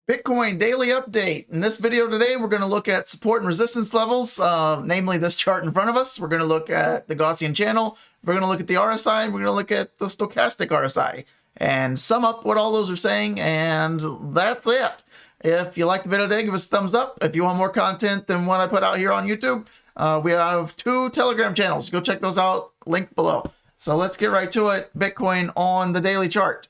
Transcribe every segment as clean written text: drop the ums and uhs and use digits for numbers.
Bitcoin daily update. In this video today, we're going to look at support and resistance levels, namely this chart in front of us. We're going to look at the Gaussian channel. We're going to look at the RSI, and we're going to look at the stochastic RSI and sum up what all those are saying. And that's it. If you like the video today, give us a thumbs up. If you want more content than what I put out here on YouTube, we have 2 Telegram channels. Go check those out. Link below. So let's get right to it. Bitcoin on the daily chart.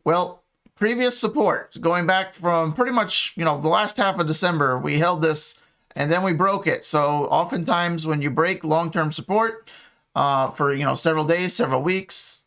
Well, previous support going back from pretty much, the last half of December, we held this and then we broke it. So oftentimes when you break long-term support for, several days, several weeks,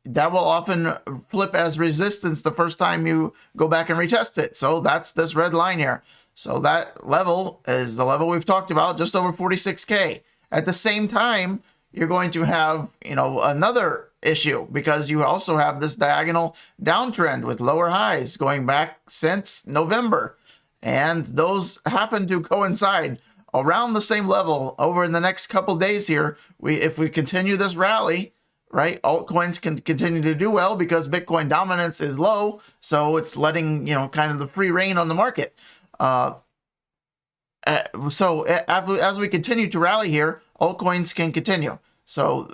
that will often flip as resistance the first time you go back and retest it. So that's this red line here. So that level is the level we've talked about, just over 46K. At the same time, you're going to have, another issue because you also have this diagonal downtrend with lower highs going back since November. And those happen to coincide around the same level over in the next couple days here. If we continue this rally, right, altcoins can continue to do well because Bitcoin dominance is low. So it's letting, kind of the free reign on the market. So as we continue to rally here, altcoins can continue. So,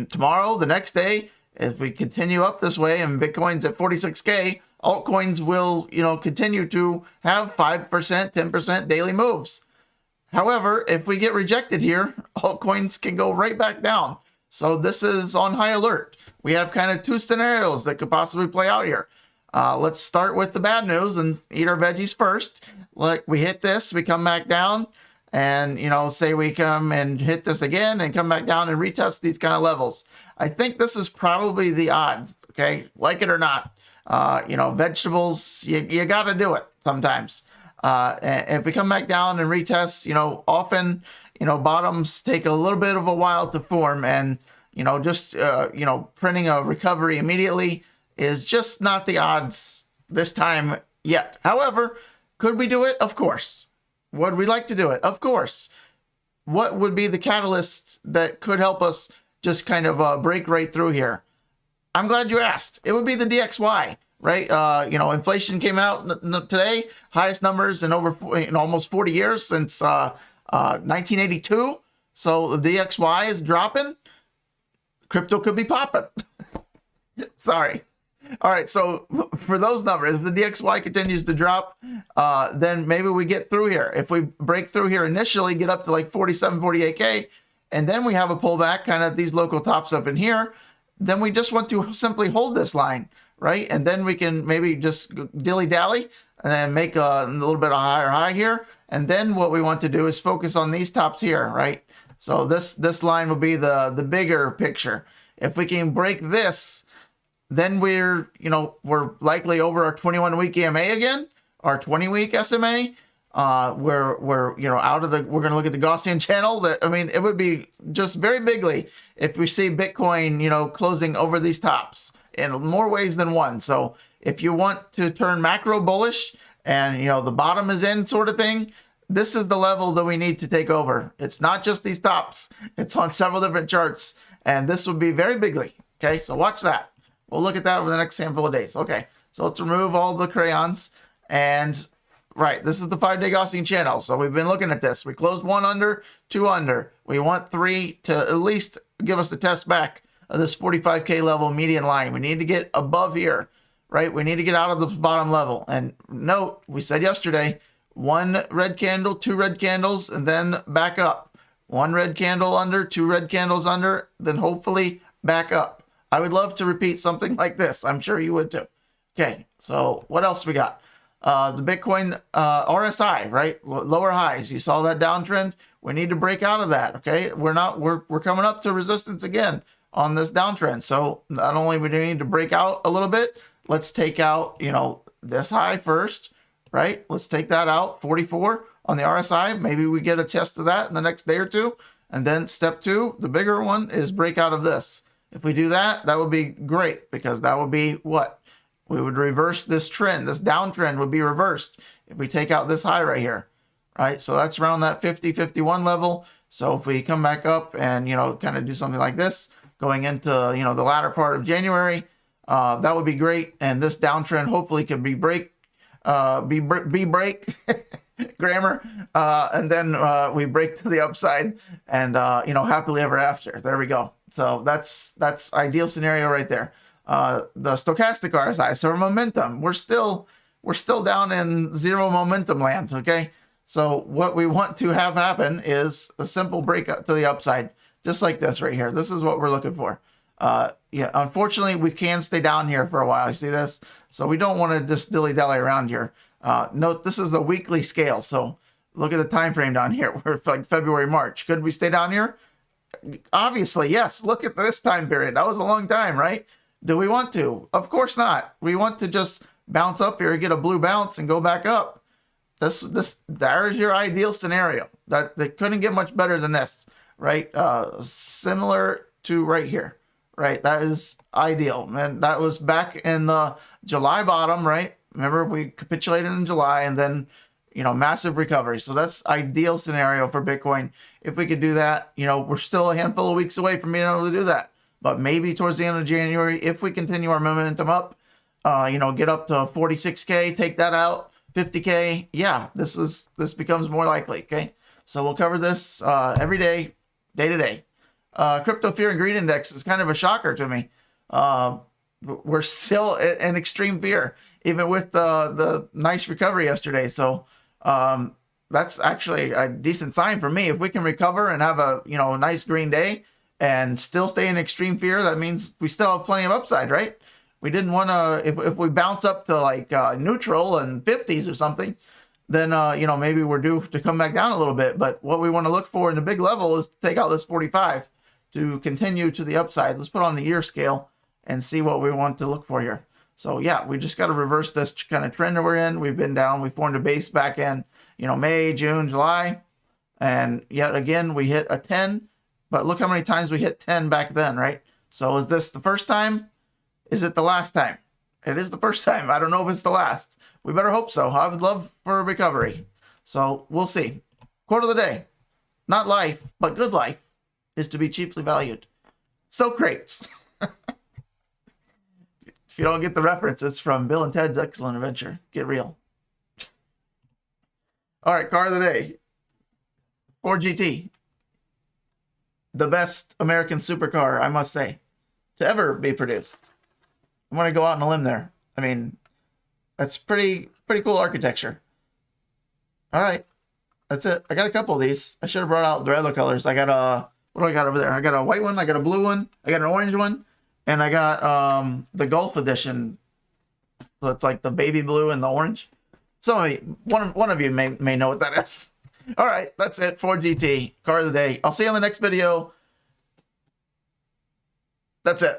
tomorrow, the next day, if we continue up this way and Bitcoin's at 46K, altcoins will, continue to have 5%, 10% daily moves. However, if we get rejected here, altcoins can go right back down. So this is on high alert. We have kind of 2 scenarios that could possibly play out here. Let's start with the bad news and eat our veggies first. Like we hit this, we come back down. And, say we come and hit this again and come back down and retest these kind of levels. I think this is probably the odds, okay? Like it or not, vegetables, you got to do it sometimes. And if we come back down and retest, often, bottoms take a little bit of a while to form. And, printing a recovery immediately is just not the odds this time yet. However, could we do it? Of course. Would we like to do it? Of course. What would be the catalyst that could help us just kind of break right through here? I'm glad you asked. It would be the DXY, right? Inflation came out today, highest numbers in over almost 40 years since 1982. So the DXY is dropping. Crypto could be popping. Sorry. All right, so for those numbers, if the DXY continues to drop, then maybe we get through here. If we break through here initially, get up to like 47, 48K, and then we have a pullback, kind of these local tops up in here, then we just want to simply hold this line, right? And then we can maybe just dilly-dally and then make a little bit of higher high here. And then what we want to do is focus on these tops here, right? So this line will be the bigger picture. If we can break this, then we're likely over our 21-week EMA again, our 20-week SMA. We're out of we're going to look at the Gaussian channel. It would be just very bigly if we see Bitcoin, closing over these tops in more ways than one. So if you want to turn macro bullish and, the bottom is in sort of thing, this is the level that we need to take over. It's not just these tops. It's on several different charts. And this would be very bigly. Okay, so watch that. We'll look at that over the next handful of days. Okay, so let's remove all the crayons. And, right, this is the 5-day Gaussian channel. So we've been looking at this. We closed 1 under, 2 under. We want 3 to at least give us the test back of this 45K level median line. We need to get above here, right? We need to get out of the bottom level. And note, we said yesterday, 1 red candle, 2 red candles, and then back up. 1 red candle under, 2 red candles under, then hopefully back up. I would love to repeat something like this. I'm sure you would too. Okay, so what else we got? The Bitcoin RSI, right? Lower highs. You saw that downtrend. We need to break out of that. Okay, we're coming up to resistance again on this downtrend. So not only do we need to break out a little bit, let's take out this high first, right? Let's take that out. 44 on the RSI. Maybe we get a test of that in the next day or two, and then step 2, the bigger one, is break out of this. If we do that, that would be great because that would be what? We would reverse this trend. This downtrend would be reversed if we take out this high right here, right? So that's around that 50, 51 level. So if we come back up and, kind of do something like this going into, the latter part of January, that would be great. And this downtrend hopefully could be B break grammar, and then we break to the upside, and happily ever after. There we go. So that's ideal scenario right there. The stochastic RSI, so our momentum, we're still down in zero momentum land. Okay, so what we want to have happen is a simple break up to the upside, just like this right here. This is what we're looking for. Yeah, unfortunately, we can stay down here for a while. You see this? So we don't want to just dilly-dally around here. Note, this is a weekly scale. So look at the time frame down here. We're like February, March. Could we stay down here? Obviously, yes. Look at this time period. That was a long time, right? Do we want to? Of course not. We want to just bounce up here, get a blue bounce, and go back up. There's your ideal scenario. That couldn't get much better than this, right? Similar to right here. Right, that is ideal, man. That was back in the July bottom, right? Remember, we capitulated in July, and then, massive recovery. So that's ideal scenario for Bitcoin. If we could do that, we're still a handful of weeks away from being able to do that. But maybe towards the end of January, if we continue our momentum up, get up to 46K, take that out, 50K. Yeah, this becomes more likely. Okay, so we'll cover this every day, day to day. Crypto fear and greed index is kind of a shocker to me. We're still in extreme fear, even with the nice recovery yesterday. So that's actually a decent sign for me. If we can recover and have a nice green day and still stay in extreme fear, that means we still have plenty of upside, right? We didn't want to, if we bounce up to like neutral and 50s or something, then maybe we're due to come back down a little bit. But what we want to look for in the big level is to take out this 45 to continue to the upside. Let's put on the year scale and see what we want to look for here. So yeah, we just got to reverse this kind of trend that we're in. We've been down. We formed a base back in, May, June, July. And yet again, we hit a 10. But look how many times we hit 10 back then, right? So is this the first time? Is it the last time? It is the first time. I don't know if it's the last. We better hope so. I would love for a recovery. So we'll see. Quote of the day. Not life, but good life is to be cheaply valued. So crates. If you don't get the reference, it's from Bill and Ted's Excellent Adventure. Get real. All right, car of the day. Ford GT. The best American supercar, I must say, to ever be produced. I'm going to go out on a limb there. I mean, that's pretty cool architecture. All right. That's it. I got a couple of these. I should have brought out the other colors. I got what do I got over there? I got a white one, I got a blue one, I got an orange one, and I got the Golf edition. So it's like the baby blue and the orange. One of you may know what that is. All right, that's it. Ford GT, car of the day. I'll see you on the next video. That's it.